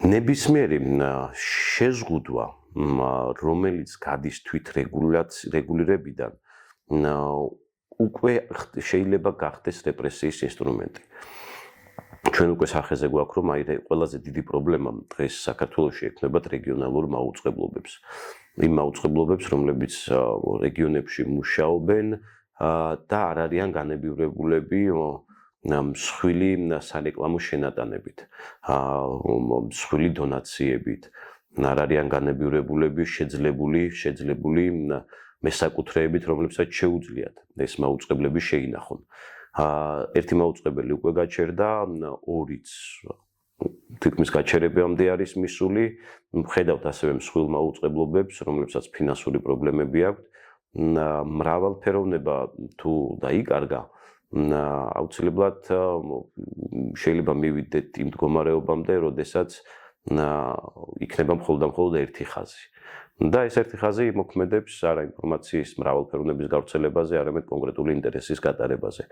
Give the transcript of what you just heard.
ნებისმიერი შეზღუდვა, რომელიც გადის თვითრეგულირებიდან, უკვე შეიძლება გახდეს რეპრესიის ინსტრუმენტი. ჩვენ უკვე სახეზე გვაქვს, რომ ყველაზე დიდი პრობლემა დღეს საქართველოში ექნებათ რეგიონალურ მაუწყებლობებს. იმ მაუწყებლობებს, რომლებიც რეგიონებში მუშაობენ და არ არიან განებივრებულები მსხვილი სარეკლამო შენატანებით, მსხვილი დონაციებით, არ არიან განებივრებულები შეძლებული მესაკუთრეებით, რომლებსაც შეუძლიათ ეს მაუწყებლები შეინახონ. ერთი მაუწყებელი უკვე გაჩერდა, ორიც თითქმის გაჩერებამდე არის მისული. ხედავთ ასევე მსხვილ მაუწყებლობებს, რომლებსაც ფინანსური პრობლემები აქვთ. მრავალფეროვნება თუ დაიკარგა, აუცილებლად შეიძლება მივიდეთ იმ მდგომარეობამდე, როდესაც იქნება მხოლოდ ერთი ხაზი. და ეს ერთი ხაზი მოქმედებს არა ინფორმაციის მრავალფეროვნების გავრცელებაზე, არამედ კონკრეტული ინტერესის გატარებაზე.